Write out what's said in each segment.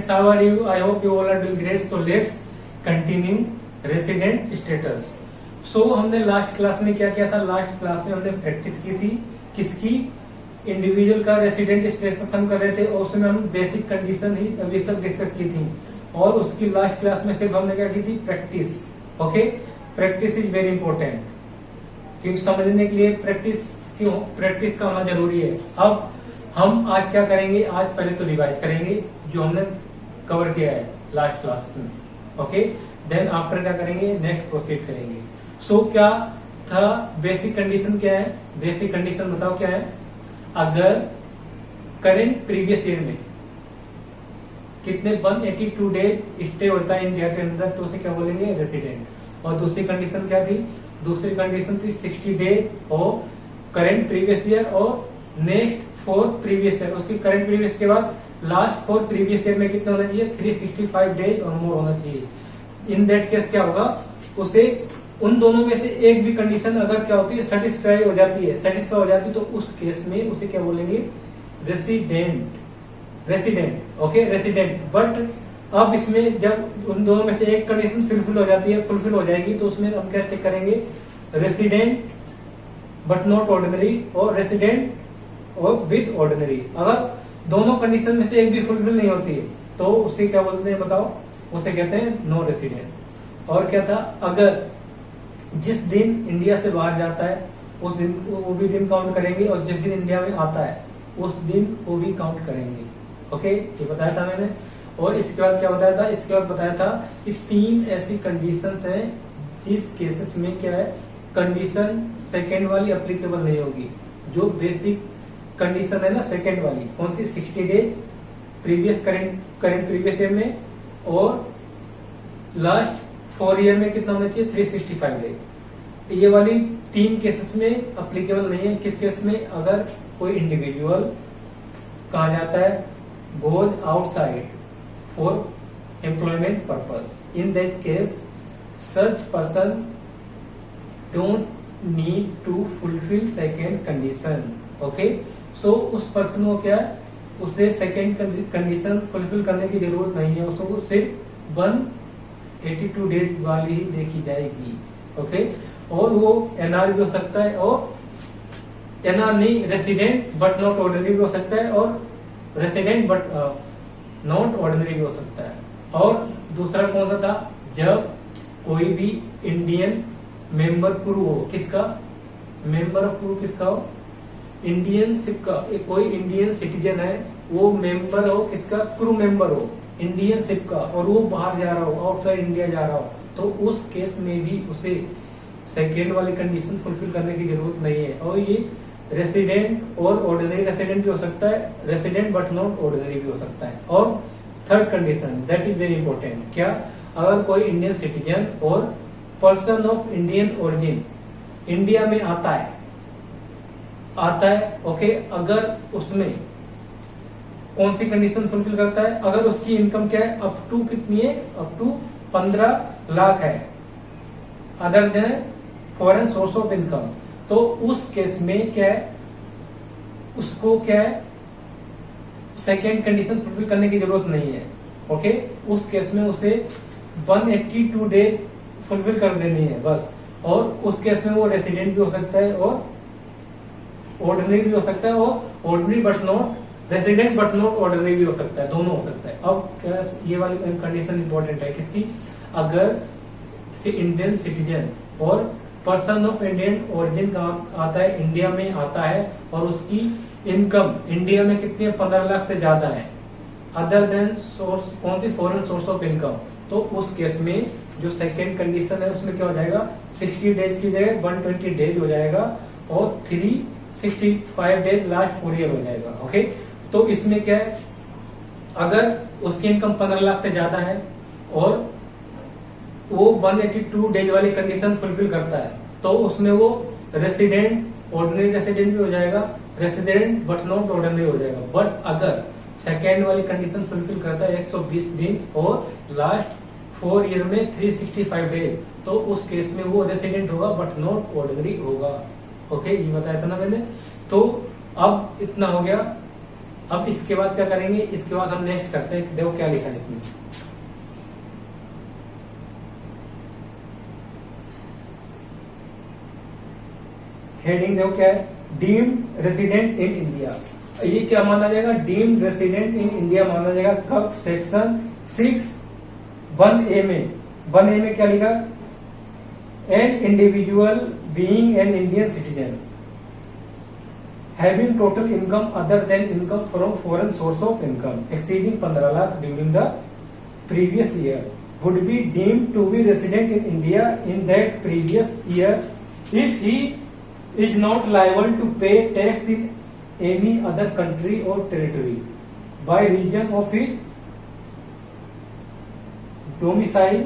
friends, how are you? I hope you all are doing great. So let's continue resident status. So हमने last class में क्या किया था? Last class में हमने प्रैक्टिस की थी किसकी? इंडिविजुअल का रेसिडेंट स्टेटस हम कर रहे थे और उसमें हम बेसिक कंडीशन ही अभी तक डिस्कस की थी और उसकी लास्ट क्लास में सिर्फ हमने क्या की थी? Practice. Okay, practice is very important क्योंकि समझने के लिए प्रैक्टिस का होना जरूरी है. अब हम आज क्या करेंगे? आज पहले तो रिवाइज करेंगे जो हमने कवर किया है लास्ट क्लास में. ओके, देन आफ्टर क्या करेंगे? नेक्स्ट प्रोसीड करेंगे. सो क्या था? बेसिक कंडीशन क्या है? बेसिक कंडीशन बताओ क्या है? अगर करेंट प्रीवियस ईयर में कितने 182 डेज स्टे होता है इंडिया के अंदर तो उसे क्या बोलेंगे? रेसिडेंट. और दूसरी कंडीशन क्या थी? दूसरी कंडीशन थी 60 डेज और करेंट प्रीवियस ईयर और नेक्स्ट 4 प्रीवियस ईयर. उसकी करंट प्रीवियस के बाद लास्ट 4 प्रीवियस ईयर में कितना होना चाहिए? 365 डेज और मोर होना चाहिए. इन दैट केस क्या होगा? उसे उन दोनों में से एक भी कंडीशन अगर क्या होती है? सेटिस्फाई हो जाती है तो उस केस में उसे क्या बोलेंगे? रेसिडेंट. Okay, resident. बट अब इसमें जब उन दोनों में से एक कंडीशन फुलफिल हो जाएगी तो उसमें हम क्या चेक करेंगे? रेसिडेंट बट नॉट ऑर्डिनरी और रेसिडेंट और विद ऑर्डिनरी. अगर दोनों कंडीशन में से एक भी फुलफिल नहीं होती है तो उसे क्या बोलते हैं बताओ? उसे कहते हैं नो रेसिडेंट. और क्या था? अगर जिस दिन इंडिया से बाहर जाता है उस दिन वो भी दिन काउंट करेंगे और जिस दिन इंडिया में आता है उस दिन वो भी काउंट करेंगे. ओके, ये बताया था मैंने. और इसके बाद क्या बताया था? इसके बाद बताया था कि 3 ऐसी कंडीशंस हैं जिस केसेस में क्या है? कंडीशन सेकेंड वाली अप्लीकेबल नहीं होगी. जो बेसिक कंडीशन है ना सेकेंड वाली, कौन सी? 60 days previous current previous year में और लास्ट 4 ईयर में कितना होना चाहिए? 365 डेज. ये वाली 3 केसेस में अप्लीकेबल नहीं है. किस केस में? अगर कोई इंडिविजुअल कहा जाता है goes outside for employment purpose. In that case such person don't need to fulfil second condition. Okay, so उस पर्सन को क्या है? उसे सेकेंड कंडीशन फुलफिल करने की जरूरत नहीं है. उसको सिर्फ 182 डेज वाली ही देखी जाएगी. ओके, और वो एनआर भी हो सकता है और एनआर नहीं, रेसिडेंट बट नॉट ऑर्डिनरी भी हो सकता है और रेसिडेंट बट नॉट ऑर्डिनरी भी हो सकता है. और दूसरा कौन सा था? जब कोई भी इंडियन मेंबर क्रू हो. किसका? मेंबर ऑफ क्रू किसका हो? इंडियन शिप का. कोई इंडियन सिटीजन है वो मेंबर हो किसका? क्रू मेंबर हो इंडियन शिप का और वो बाहर जा रहा हो, आउटसाइड इंडिया जा रहा हो तो उस केस में भी उसे सेकेंड वाली कंडीशन फुलफिल करने की जरूरत नहीं है. और ये रेसिडेंट और ऑर्डिनरी रेसिडेंट भी हो सकता है, रेसिडेंट बट नॉट ऑर्डिनरी भी हो सकता है. और third condition that is very important. क्या? अगर कोई इंडियन सिटीजन और person of Indian origin India में आता है. ओके, अगर उसमें कौन सी कंडीशन फुलफिल करता है? अगर उसकी इनकम क्या है? अप टू कितनी है? अप टू 15 लाख है other than foreign source of income. तो उस केस में क्या है? उसको क्या है? सेकेंड कंडीशन फुलफिल करने की जरूरत नहीं है. ओके, उस केस में उसे 182 डेज फुलफिल कर देनी है बस. और उस केस में वो रेसिडेंट भी हो सकता है और ऑर्डिनरी भी हो सकता है और ordinary but not resident but not ordinary भी हो सकता है. दोनों हो सकता है. अब क्या ये वाली कंडीशन इंपॉर्टेंट है किसकी? अगर इंडियन सिटीजन और पर्सन ऑफ इंडियन ओरिजिन का आता है, इंडिया में आता है और उसकी इनकम इंडिया में कितनी है? 15 लाख से ज्यादा है अदर देन सोर्स, कौन सी? Foreign source of income. तो उस केस में जो सेकेंड कंडीशन है उसमें क्या हो जाएगा? 60 डेज की जगह 120 डेज हो जाएगा और 365 डेज लास्ट 4 ईयर हो जाएगा. ओके, तो इसमें क्या है? अगर उसकी इनकम 15 लाख से ज्यादा है और वो 182 डेज वाली कंडीशन फुलफिल करता है तो उसमें वो रेसिडेंट ऑर्डिनरी रेसिडेंट भी हो जाएगा, रेसिडेंट बट नॉट ऑर्डिनरी हो जाएगा. बट अगर सेकेंड वाली कंडीशन फुलफिल करता है 120 दिन और लास्ट 4 ईयर में 365 डेज तो उस केस में वो रेसिडेंट होगा बट नॉट ऑर्डिनरी होगा. ओके, ये बताया था ना मैंने. तो अब इतना हो गया अब इसके बाद क्या करेंगे, इसके बाद हम नेक्स्ट करते हैं, देखो क्या लिखा है इसमें। हेडिंग देखो क्या है, डीम्ड रेसिडेंट इन इंडिया। ये क्या माना जाएगा, डीम्ड रेसिडेंट इन इंडिया माना जाएगा कब, सेक्शन 6(1)(a) में। 1(a) में क्या लिखा, an individual being an Indian citizen having total income other than income from foreign source of income exceeding 15 lakh during the previous year would be deemed to be resident in India in that previous year if he is not liable to pay tax in any other country or territory by reason of his domicile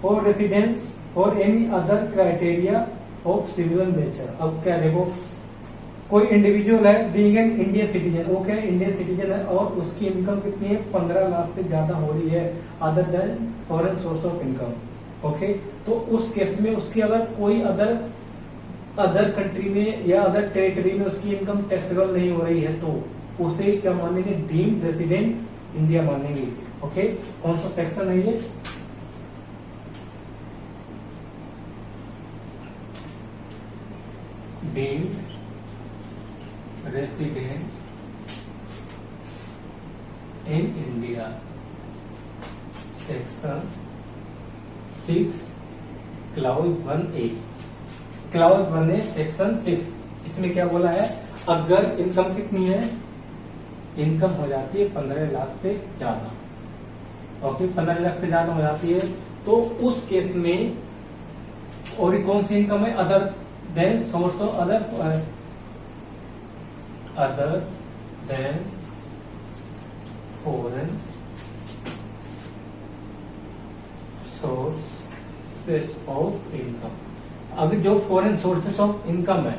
or residence or any other criteria of similar nature। अब क्या देखो, कोई individual है being an Indian citizen, वो क्या Indian citizen है और उसकी इनकम कितनी है, 15 लाख से ज्यादा हो रही है other than foreign source of income. Okay, तो उस केस में उसकी अगर कोई अदर कंट्री में या अदर टेरिटरी में उसकी इनकम टैक्सेबल नहीं हो रही है तो उसे क्या मानेंगे, डीम्ड रेसिडेंट इंडिया मानेंगे। ओके, कौन सा सेक्शन है ये, deemed resident in India, section 6 clause 1(a). Clause 1(a) section 6, इसमें क्या बोला है, अगर इनकम कितनी है, इनकम हो जाती है 15 लाख से ज्यादा। ओके, 15 लाख से ज्यादा हो जाती है तो उस केस में, और ये कौन सी इनकम है, other than source of other than foreign sources of income। अगर जो फॉरेन सोर्सेस ऑफ इनकम है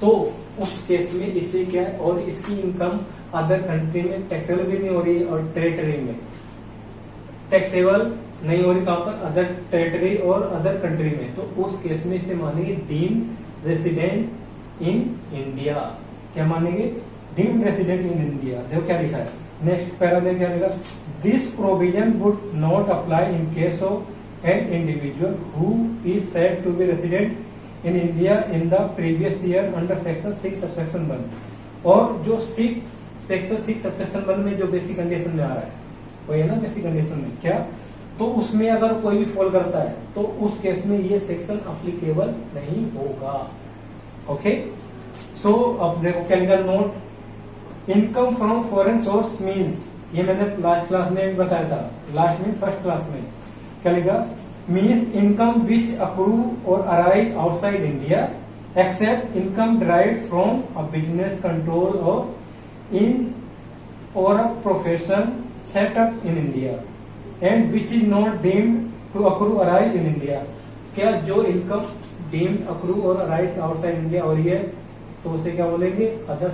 तो उस केस में इससे क्या है, और इसकी इनकम अदर कंट्री में टैक्सेबल भी नहीं हो रही और टेरिटरी में टैक्सेबल नहीं हो रही, कहां पर, अदर टेरिटरी और अदर कंट्री में, तो उस केस में इसे मानेंगे डीम्ड रेसिडेंट इन इंडिया। क्या मानेंगे, डीम्ड रेसिडेंट इन इंडिया। देखो क्या लिखा है नेक्स्ट पैरा में, क्या लिखा, this provision would not apply in case of an individual who is said to be resident in India in the previous year under section 6 subsection 1। और जो section 6 subsection 1 में जो बेसिक कंडीशन में आ रहा है वही है ना, बेसिक कंडीशन में क्या, तो उसमें अगर कोई भी फॉल करता है तो उस केस में ये सेक्शन अप्लीकेबल नहीं होगा। ओके, सो अब देखो क्या लिखा, note income from foreign source means, ये मैंने लास्ट क्लास में बताया था, लास्ट मीन फर्स्ट क्लास में, क्या लिखा, means income which accrue or arise outside India except income derived from a business control or in or a profession set up in India and which is not deemed to accrue arise in India. क्या जो income deemed accrue or arise outside India हो रही है तो उसे क्या बोलेंगे, other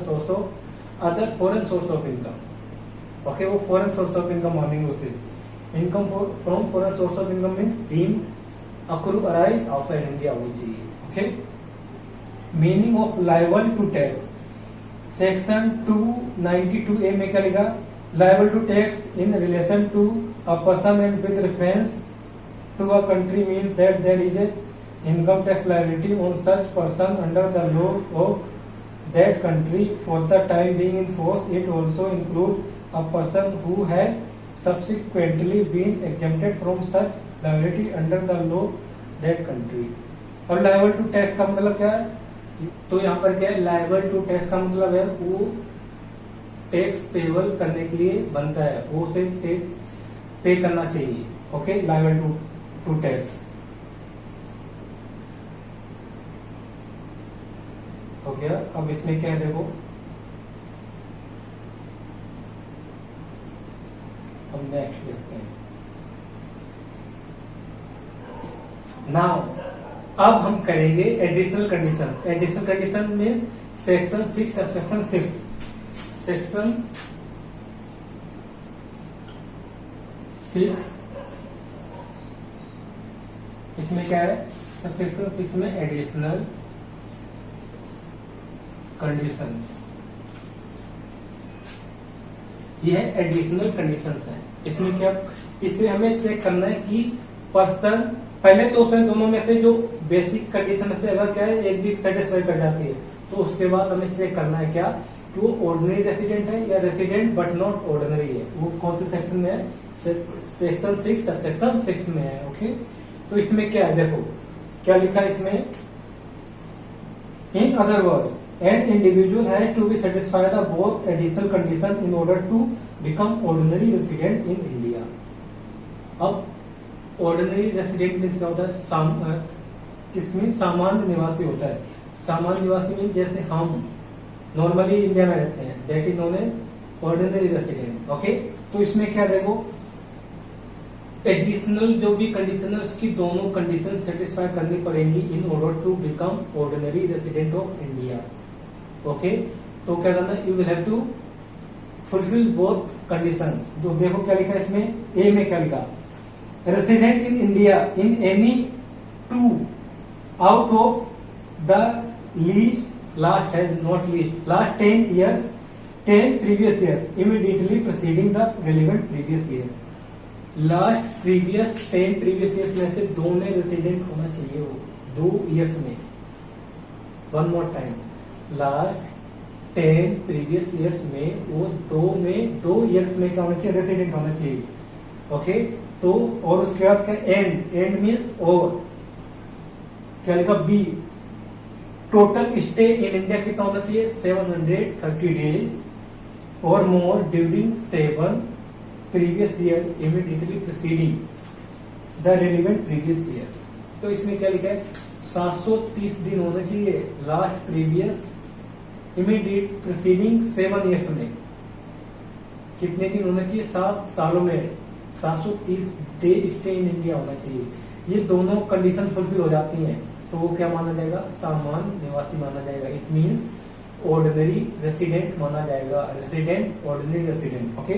foreign source of income. Okay, वो फॉरेन सोर्स ऑफ इनकम मानेंगे उसे, income from foreign source of income means deemed accrue arise outside India होनी चाहिए। Okay, meaning of liable to tax, section 292(a) में क्या लिखा, liable to tax in relation to a person and with reference to a country means that there is a income tax liability on such person under the law of that country for the time being in force. It also includes a person who has subsequently been exempted from such liability under the law that country। और liable to tax का मतलब क्या है, तो यहाँ पर क्या है, liable to tax का मतलब है वो टैक्स पेबल करने के लिए बनता है, वो उसे टैक्स पे करना चाहिए। ओके, लायबल टू टैक्स हो गया। अब इसमें क्या है देखो, हम नेक्स्ट देखते हैं। नाउ अब हम करेंगे additional condition. Additional condition means section 6 subsection 6, section 6 इसमें क्या है, सेक्शन 6 में एडिशनल कंडीशन, ये है एडिशनल कंडीशंस है। इसमें क्या, इसमें हमें चेक करना है कि पर्सन पहले तो उसमें दोनों में से जो बेसिक कंडीशन से अगर क्या है एक भी सेटिस्फाई कर जाती है तो उसके बाद हमें चेक करना है क्या कि वो ऑर्डिनरी रेसिडेंट है या रेसिडेंट बट नॉट ऑर्डिनरी है। वो कौन से सेक्शन में है, सेक्शन 6 सेक्शन 6 में है। ओके, तो इसमें क्या है, देखो क्या लिखा है इसमें, in other words an individual has to be satisfied the both additional condition in order to become ordinary resident in India। अब ऑर्डिनरी रेसिडेंट मीन्स क्या होता है, किसमें सामान्य निवासी होता है। सामान्य निवासी मीन्स जैसे हम नॉर्मली इंडिया में रहते हैं, that is known as ordinary resident. Okay, तो इसमें क्या देखो एडिशनल जो भी कंडीशन है उसकी दोनों कंडीशन सेटिस्फाई करनी पड़ेंगी in order to become ordinary resident of India. Okay, तो क्या करना, you will have to fulfil both condition. जो देखो क्या लिखा है इसमें, ए में क्या लिखा, resident in India in any 2 out of the least last है not least last 10 years 10 previous years immediately preceding the relevant previous year। Last previous 10 previous years में से 2 में रेसिडेंट होना चाहिए, वो 2 years में। One more time, last 10 previous years में वो 2 years में क्या होना चाहिए, रेसिडेंट होना चाहिए। ओके, तो और उसके बाद क्या, एंड मीन्स ओवर, क्या लिखा B, total stay in India कितना होना चाहिए, 730 days or more during 7 previous year immediately preceding the relevant previous year। तो इसमें क्या लिखा है, 730 दिन होना चाहिए last previous immediate preceding 7 years में। कितने दिन होना चाहिए, 7 सालों में 730 डे स्टे इन इंडिया होना चाहिए। ये दोनों कंडीशन फुलफिल हो जाती हैं तो वो क्या माना जाएगा, सामान्य निवासी माना जाएगा। इट मीन्स ऑर्डिनरी रेसिडेंट माना जाएगा, resident ordinary resident. Okay,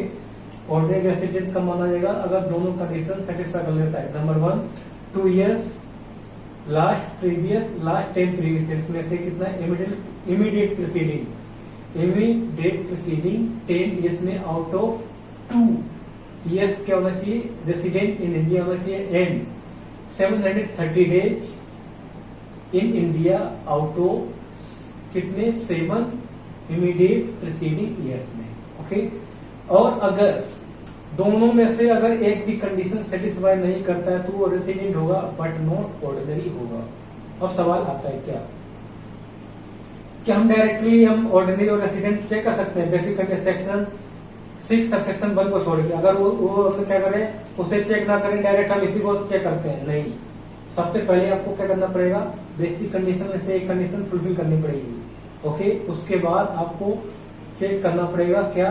ordinary resident कब माना जाएगा, अगर दोनों कंडीशन सेटिस्फाई कर लेता है। Number 1 2 years last 10 previous years में से कितना, इमीडिएट प्रीसीडिंग 10 years में आउट ऑफ 2 years क्या होना चाहिए, रेसिडेंट इन इंडिया होना चाहिए। And 730 days in India out of कितने, 7 इमीडिएट प्रीसीडिंग ईयर्स में। ओके, और अगर दोनों में से अगर एक भी कंडीशन सेटिस्फाई नहीं करता है तो वो रेसिडेंट होगा बट नॉट ऑर्डिनरी होगा। अब सवाल आता है क्या हम डायरेक्टली हम ऑर्डिनरी और रेसिडेंट चेक कर सकते हैं basic condition section 6 sub section 1 को छोड़ के, अगर वो क्या करें, उसे चेक ना करें, डायरेक्ट हम इसी को चेक करते हैं, नहीं। सबसे पहले आपको क्या करना पड़ेगा, बेसिक कंडीशन में से एक कंडीशन फुलफिल करनी पड़ेगी। ओके, उसके बाद आपको चेक करना पड़ेगा क्या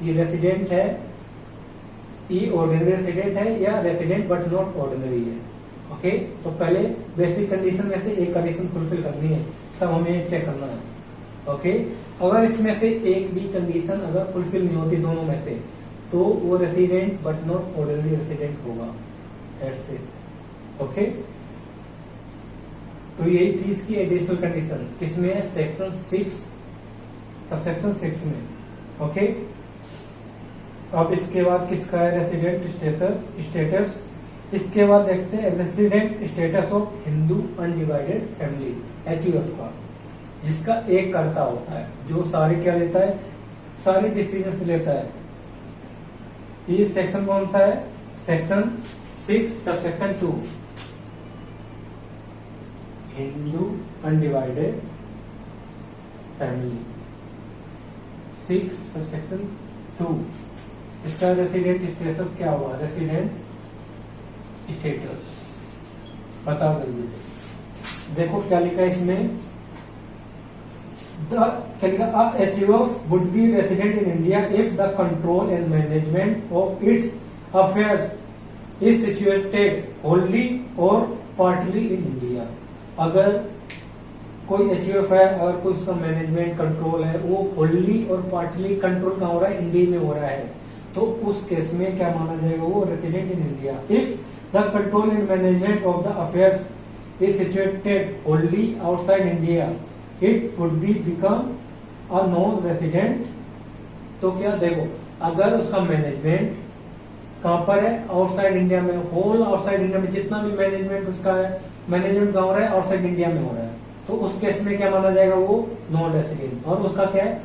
ये रेसिडेंट है, ये ऑर्डिनरी रेसिडेंट है या रेसिडेंट बट नॉट ऑर्डिनरी है। ओके, तो पहले बेसिक कंडीशन में से एक कंडीशन फुलफिल करनी है, तब हमें चेक करना है। ओके, अगर इसमें से एक भी कंडीशन अगर फुलफिल नहीं होती दोनों में से तो वो resident but not ordinary resident होगा। That's it. ओके, तो यही थी इसकी एडिशनल कंडीशन, किसमें है, सेक्शन 6 सबसेक्शन 6 में। ओके, अब इसके बाद किसका है, रेसिडेंट स्टेटस। इसके बाद देखते हैं resident status of Hindu undivided family, HUF का, जिसका एक कर्ता होता है जो सारे क्या लेता है, सारे डिसीजन लेता है। ये सेक्शन कौन सा है, section 6 subsection 2, Hindu undivided family 6 subsection 2। इसका रेसिडेंट स्टेटस क्या हुआ, रेसिडेंट स्टेटस बता दीजिए। देखो क्या लिखा है इसमें, क्या लिखा, HUF would be resident in India if the control and management of its affairs is situated wholly or partly in India। अगर कोई HUF है, अगर कोई उसका मैनेजमेंट कंट्रोल है, वो होली और पार्टली कंट्रोल कहाँ हो रहा है, इंडिया में हो रहा है, तो उस केस में क्या माना जाएगा, वो resident in India. If the control and management of the affairs is situated Holi outside India, it would be become और नॉन रेसिडेंट, तो क्या देखो, अगर उसका मैनेजमेंट कहां पर है, आउटसाइड इंडिया में, होल आउटसाइड इंडिया में जितना भी मैनेजमेंट उसका है, मैनेजमेंट कहां हो रहा है, आउटसाइड इंडिया में हो रहा है, तो उस केस में क्या माना जाएगा, वो नॉन रेसिडेंट। और उसका क्या है,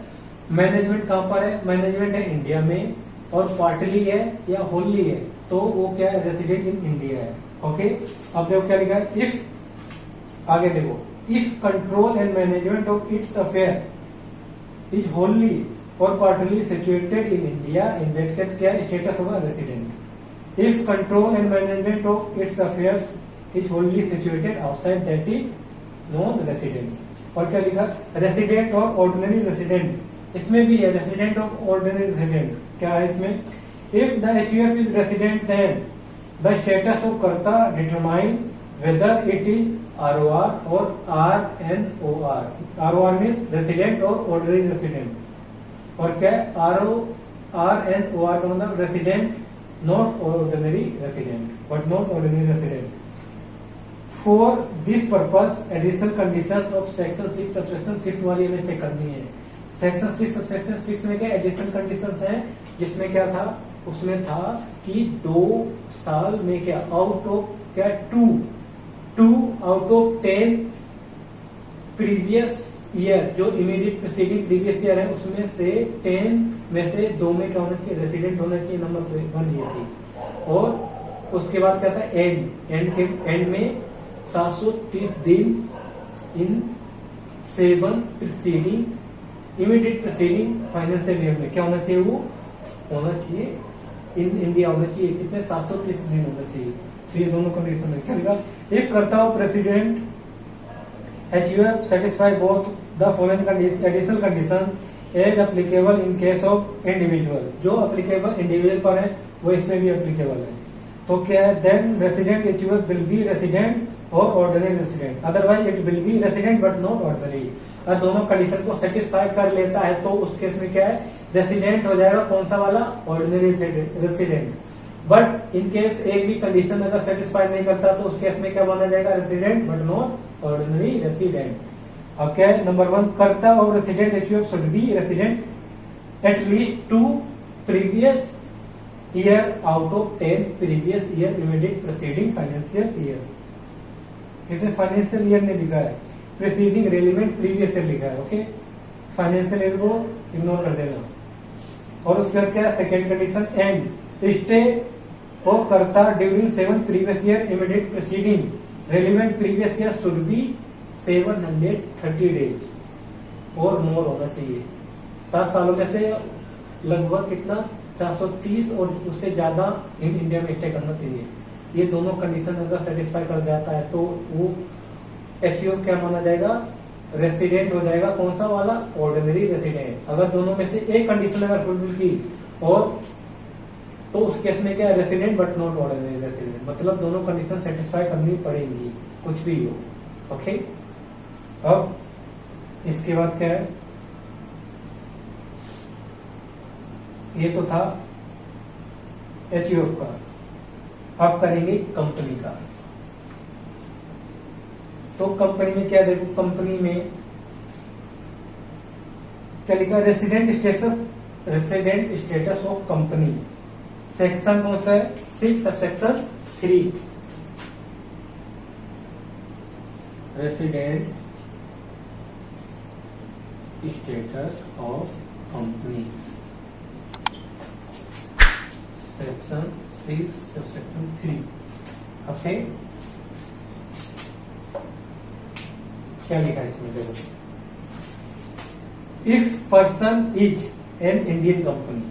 मैनेजमेंट कहां पर है, मैनेजमेंट है इंडिया में और पार्टली है या होली है, तो वो क्या है, रेसिडेंट इन इंडिया है। ओके, अब देखो क्या लिखा है, इफ, आगे देखो, if control and management of its affair is wholly और partly situated in India, in that case क्या स्टेटस होगा, resident. If control and management of its affairs is wholly situated outside, that is non resident. और क्या लिखा, resident और ordinary resident, इसमें भी है रेसिडेंट ऑफ ऑर्डिनरी रेसिडेंट, क्या है इसमें, if the HUF is resident then the status of karta determine whether it is ROR और आरएनओआर। आरओआर मीन्स रेसिडेंट और ऑर्डिनरी रेसिडेंट, और क्या है, आरएनओआर का मतलब resident not ordinary resident, but not ordinary resident. For this purpose additional condition of section 6 subsection 6 वाली हमें check करनी है। सेक्शन 6 सबसेक्शन 6 में क्या एडिशनल कंडीशंस हैं, जिसमें क्या था, उसमें था कि 2 साल में क्या आउट ऑफ क्या 2 आउट ऑफ 10 प्रीवियस ईयर, जो इमीडिएट प्रीसीडिंग प्रीवियस ईयर है, उसमें से 10 में से 2 में क्या होना चाहिए, रेसिडेंट होना चाहिए, नंबर 1 ये थी। और उसके बाद क्या था, एंड में 730 दिन इन 7 preceding immediate preceding financial year में क्या होना चाहिए, वो होना चाहिए इन इंडिया होना चाहिए, कितने 730 दिन होना चाहिए। तो ये दोनों कंडीशन है, क्या लिखा, इफ करता हो president HUF satisfy both the following additional condition as applicable in case of individual, जो applicable individual पर है वो इसमें भी applicable है। तो क्या है, then resident HUF will be resident or ordinary resident, otherwise it will be resident but not ordinary। और दोनों कंडीशन को सेटिस्फाई कर लेता है तो उस केस में क्या है, रेसिडेंट हो जाएगा, कौन सा वाला, ordinary resident. But in case एक भी कंडीशन अगर सेटिस्फाई नहीं करता तो उस केस में क्या माना जाएगा, resident but not ordinary resident. अब क्या है, नंबर 1, कर्ता और resident HUF should be resident at least 2 previous year out of 10 previous year immediate preceding financial year. इसे फाइनेंशियल ईयर ने लिखा है, प्रीसीडिंग रेलिवेंट प्रीवियस ईयर लिखा है। ओके, फाइनेंशियल ईयर को इग्नोर कर देना। और उसके बाद क्या है, second condition, and stay of कर्ता during 7 previous year immediate preceding relevant previous year should be 730 days और मोर होना चाहिए। 7 सालों में से लगभग कितना, 430 और उससे ज्यादा इन इंडिया में स्टे करना चाहिए। ये दोनों कंडीशन अगर सेटिस्फाई कर जाता है तो वो HUF क्या माना जाएगा, रेसिडेंट हो जाएगा, कौन सा वाला, ऑर्डिनरी रेसिडेंट। अगर दोनों में से एक कंडीशन अगर फुलफिल की और तो उस केस में क्या है, resident but not ordinary resident, मतलब दोनों कंडीशन सेटिस्फाई करनी पड़ेगी, कुछ भी हो। ओके, अब इसके बाद क्या है, ये तो था HUF का। अब करेंगे कंपनी का। तो कंपनी में क्या, देखो कंपनी में क्या लिखा, resident status of company. Section कौन सा है, 6 subsection 3, resident status of company, section 6 subsection 3। Okay, क्या लिखा है इसमें, देखो, if person is an Indian company,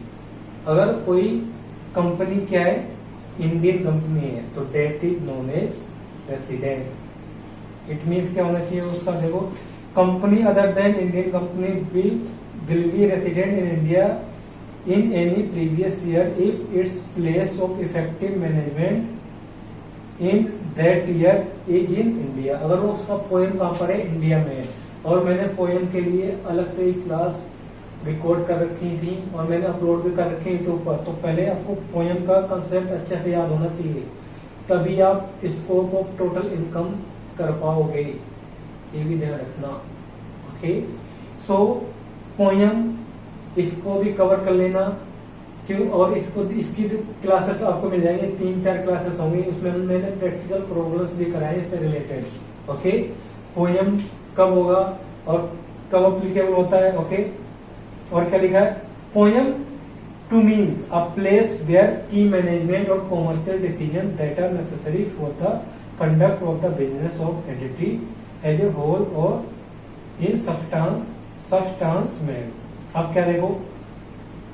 अगर कोई कंपनी क्या है, इंडियन कंपनी है, तो that is known as resident. It means क्या होना चाहिए उसका, देखो, company other than Indian company will be resident in India in any previous year if its place of effective management in that year is in India. अगर वो उसका poem कहाँ पर है, इंडिया में है। और मैंने पोएम के लिए अलग से क्लास रिकॉर्ड कर रखी थी और मैंने अपलोड भी कर रखी यूट्यूब पर। तो पहले आपको पोएम का कंसेप्ट अच्छे से याद होना चाहिए, तभी आप स्कोप ऑफ टोटल इनकम कर पाओगे, ये भी ध्यान रखना। ओके, सो पोयम, इसको भी कवर कर लेना क्यों। और इसको इसकी क्लासेस आपको मिल जाएंगे, 3-4 क्लासेस होंगे, उसमें मैंने प्रैक्टिकल प्रॉब्लम्स भी कराए इससे रिलेटेड। ओके, पोयम कब होगा और कब अप्लीकेबल होता है। ओके, और क्या लिखा है, POEM to means a place where key management or commercial decision that are necessary for the conduct of the business of entity as a whole or in substance में। अब क्या देखो,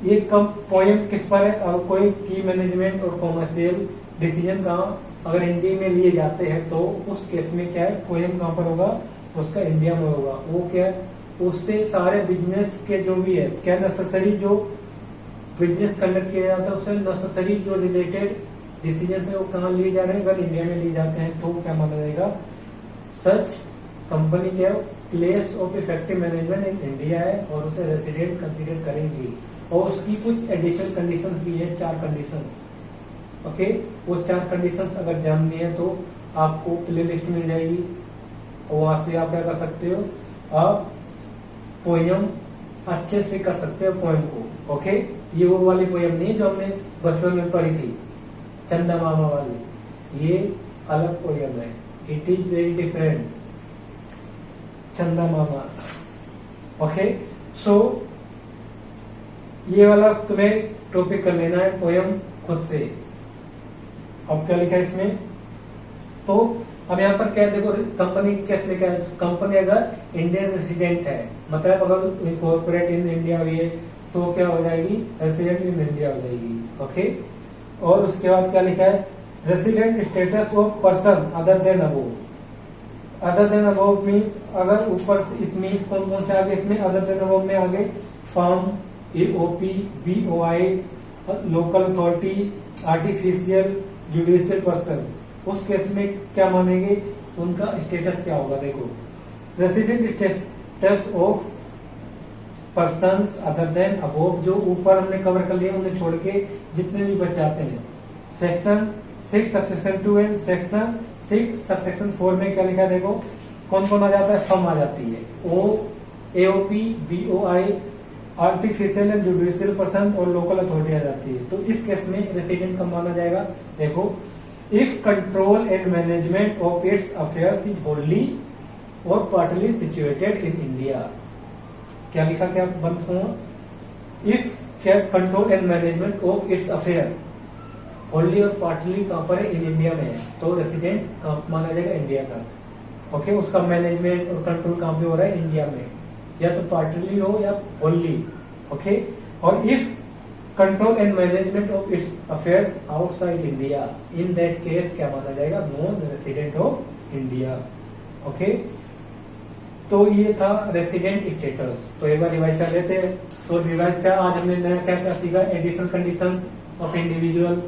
ये कब पोयम किस पर है, अगर कोई की मैनेजमेंट और कॉमर्शियल डिसीजन कहाँ अगर इंडिया में लिए जाते हैं तो उस केस में क्या है, पोयम कहाँ पर होगा, उसका इंडिया में होगा। वो क्या है, उससे सारे बिजनेस के जो भी है क्या नेसेसरी, जो बिजनेस कंडक्ट किया जाता है उससे नेसेसरी जो रिलेटेड डिसीजन है वो कहाँ लिए जा रहे हैं, अगर इंडिया में लिए जाते हैं तो क्या माना जाएगा, सच कंपनी क्या place of effective management in India है और उसे रेसिडेंट कंसीडर करेंगी। और उसकी कुछ एडिशनल कंडीशन भी है, 4 कंडीशन। ओके, वो 4 कंडीशन अगर जाननी है तो आपको प्ले लिस्ट मिल जाएगी और वहां से आप क्या कर सकते हो, आप पोयम अच्छे से कर सकते हो पोयम को। ओके, ये वो वाली पोयम नहीं जो हमने बचपन में पढ़ी थी चंदा मामा वाली, ये अलग पोयम है, इट इज वेरी डिफरेंट चंदा मामा। ओके, सो ये वाला तुम्हें टॉपिक कर लेना है पोयम खुद से। अब क्या लिखा है इसमें, तो अब यहाँ पर क्या है, देखो कंपनी की कैसे लिखा है, कंपनी अगर इंडियन रेसिडेंट है, मतलब अगर इनकॉर्पोरेट इन इंडिया हुई है तो क्या हो जाएगी, रेसिडेंट इन इंडिया हो जाएगी। ओके, और उसके बाद क्या लिखा है, resident status of person other than above. Other than above means अगर ऊपर इट मीन्स कौन कौन से आगे इसमें, अदर देन अबोव में आगे firm, AOP, BOI, local authority, artificial judicial person, उस केस में क्या मानेंगे, उनका स्टेटस क्या होगा। देखो, resident status of persons other than above, जो ऊपर हमने कवर कर लिया उन्हें छोड़ के जितने भी बच जाते हैं। Section 6 subsection 2 and section 6 subsection 4 में क्या लिखा है, देखो कौन कौन आ जाता है, फर्म आ जाती है, ओ AOP, BOI, artificial and judicial person और लोकल अथॉरिटी आ जाती है। तो इस केस में रेसिडेंट कब माना जाएगा, देखो, if control and management of its affairs is wholly और पार्टली सिचुएटेड इन इंडिया। क्या लिखा, क्या बंद हुआ, इफ क्या control and management of its affair Holi और पार्टली कहां पर है, इन इंडिया में है, तो रेसिडेंट कहां माना जाएगा, इंडिया का। ओके, उसका मैनेजमेंट और कंट्रोल कहां पे हो रहा है, इंडिया में, या तो पार्टली हो या होली। ओके, और if control and management of its affairs outside India, in that case क्या माना जाएगा, non resident of India. Okay, तो ये था रेसिडेंट स्टेटस। तो एक बार रिवाइज कर लेते हैं। तो रिवाइज का आज हमने नया क्या क्या सीखा, एडिशनल कंडीशंस ऑफ इंडिविजुअल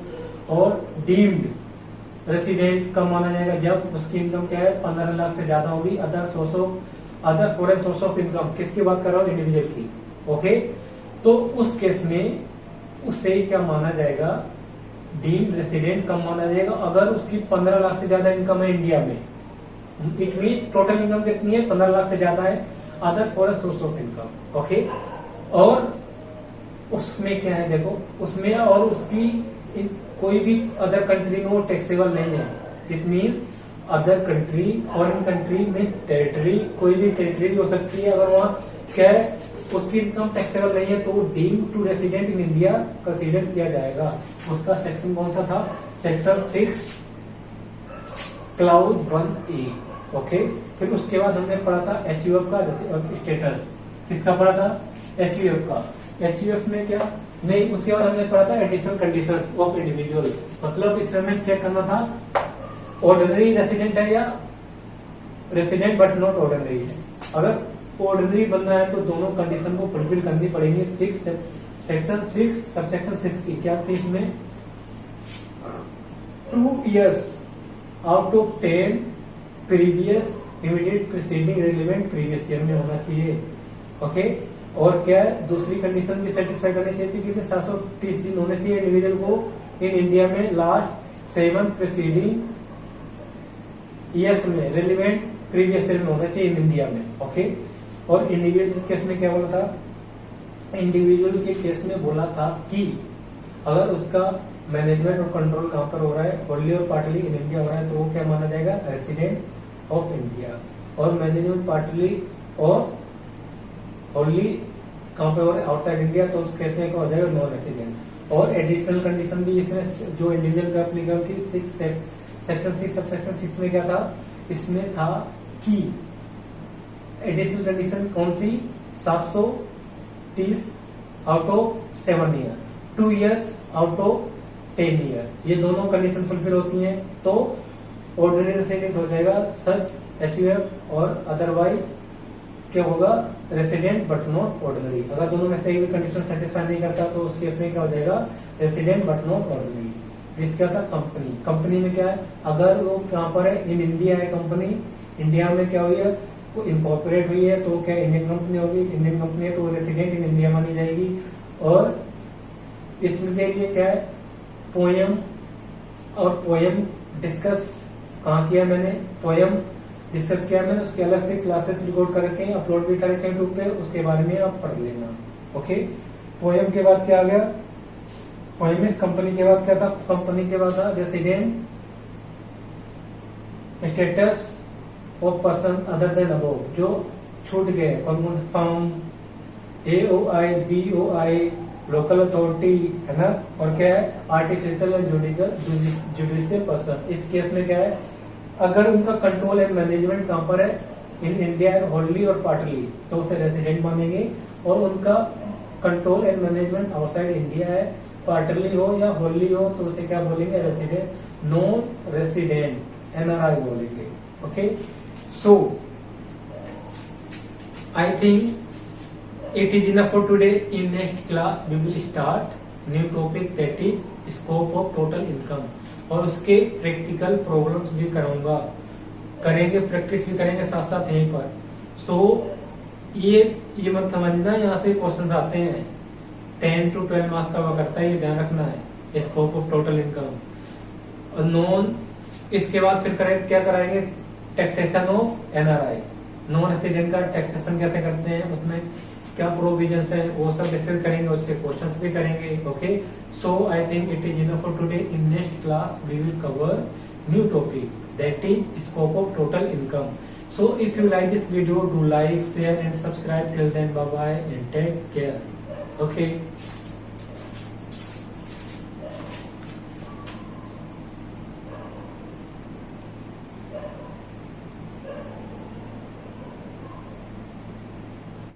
और डीम्ड रेसिडेंट कब माना जाएगा, जब उसकी इनकम क्या है 15 लाख से ज्यादा होगी। Other foreign source of income, किसकी बात कर रहा हूँ, इंडिविजुअल की। ओके, तो उस केस में उसे क्या माना जाएगा, डीम्ड रेसिडेंट कब माना जाएगा, अगर उसकी 15 लाख से ज्यादा इनकम है इंडिया में। इट मीन टोटल इनकम कितनी है, 15 लाख से ज्यादा है, other foreign source of income. Okay, और उसमें क्या है, देखो उसमें और उसकी कोई भी अदर कंट्री में वो टैक्सेबल नहीं है। It means other country, foreign country में टेरिटरी, कोई भी टेरिटरी हो सकती है, अगर वहाँ क्या है उसकी इनकम टैक्सेबल नहीं है तो वो deemed to resident in India consider किया जाएगा। उसका सेक्शन कौन सा था, सेक्शन 6 क्लाउज 1A। ओके, फिर उसके बाद हमने पढ़ा था एचयूएफ का स्टेटस, किसका पढ़ा था, एचयूएफ का। एचयूएफ में क्या नहीं, उसके बाद हमने पढ़ा था एडिशनल कंडीशंस ऑफ इंडिविजुअल, मतलब इसमें हमें चेक करना था ऑर्डिनरी रेसिडेंट है या रेसिडेंट बट नॉट ऑर्डिनरी है। अगर ऑर्डिनरी बनना है तो दोनों कंडीशन को फुलफिल करनी पड़ेगी। सेक्शन 6 सबसेक्शन 6 की क्या थी इसमें, 2 years out of 10 previous immediate preceding relevant previous year में होना चाहिए। ओके, और क्या है दूसरी कंडीशन भी सेटिस्फाई करनी चाहिए थी कि 730 दिन होने चाहिए इंडिविजुअल को इन इंडिया में लास्ट 7 प्रीसीडिंग ईयर्स में, रिलेवेंट प्रीवियस ईयर में होना चाहिए इन इंडिया में। ओके, और इंडिविजुअल केस में क्या बोला था, इंडिविजुअल के केस में बोला था कि अगर उसका मैनेजमेंट और कंट्रोल कहाँ पर हो रहा है, होली और पार्टली इन इंडिया हो रहा है, तो वो क्या माना जाएगा, रेसिडेंट ऑफ इंडिया। और मैनेजमेंट पार्टली और होली कहाँ पे हो रहा है, आउटसाइड इंडिया, तो उस केस में क्या हो जाएगा, नॉन रेसिडेंट। और एडिशनल कंडीशन भी इसमें जो इंडिविजुअल का एप्लीकेबल थी सेक्शन 6 सब सेक्शन 6 में क्या था, इसमें था कि एडिशनल कंडीशन कौन सी, 730 out of 7 year, 2 years out of 10 year, ये दोनों कंडीशन फुलफिल होती हैं तो ऑर्डिनरी रेसिडेंट हो जाएगा सच HUF, और अदरवाइज क्या होगा, रेसिडेंट बट नॉट ऑर्डिनरी। अगर दोनों में से एक भी कंडीशन सेटिस्फाई नहीं करता तो उस केस में क्या हो जाएगा, रेसिडेंट बट नॉट ऑर्डिनरी। इसका था कंपनी। कंपनी में क्या है, अगर वो कहाँ पर है, इन इंडिया है कंपनी, इंडिया में क्या हुई है, वो इनकॉर्पोरेट हुई है, तो क्या इंडियन कंपनी होगी, इंडियन कंपनी है तो रेसिडेंट इन इंडिया मानी जाएगी। और इसके लिए क्या है, पोयम और पोयम डिस्कस कहाँ किया मैंने, पोयम डिस्कस किया मैंने, उसके अलग से क्लासेस रिकॉर्ड कर रखे हैं, अपलोड भी कर रखे हैं यूट्यूब पे, उसके बारे में आप पढ़ लेना। ओके, पोयम के बाद क्या आ गया, पोयम में कंपनी के बाद क्या था, कंपनी के बाद था resident status of person other than above, जो छूट गए, form AOI BOI local authority है ना, और क्या है, आर्टिफिशियल और जुडिशियल पर्सन। इस केस में क्या है, अगर उनका कंट्रोल एंड मैनेजमेंट कहाँ पर है, इन इंडिया होली और पार्टली, तो उसे रेसिडेंट मानेंगे। और उनका control and management outside India है, पार्टली हो या होली हो, तो उसे क्या बोलेंगे, रेसिडेंट, नॉन रेसिडेंट, NRI बोलेंगे। Okay, so I think it is enough for today. In next class we will start new topic, that is scope of total income, और उसके प्रैक्टिकल प्रॉब्लम्स भी करेंगे, प्रैक्टिस भी करेंगे साथ साथ यहीं पर। सो ये मत समझना, यहाँ से क्वेश्चन आते हैं 10 to 12 मार्क्स का हुआ करता है, ये ध्यान रखना है, scope of total income. Non, इसके बाद फिर क्या कराएंगे, taxation of NRI, non resident का टैक्सेशन कैसे करते हैं, उसमें क्या प्रोविजंस है, वो सब डिस्कस करेंगे, उसके क्वेश्चंस भी करेंगे। Okay, so I think it is enough for today. In next class we will cover new topic, that is scope of total income. So if you like this video, do like, share and subscribe. Till then, bye bye and take care. Okay.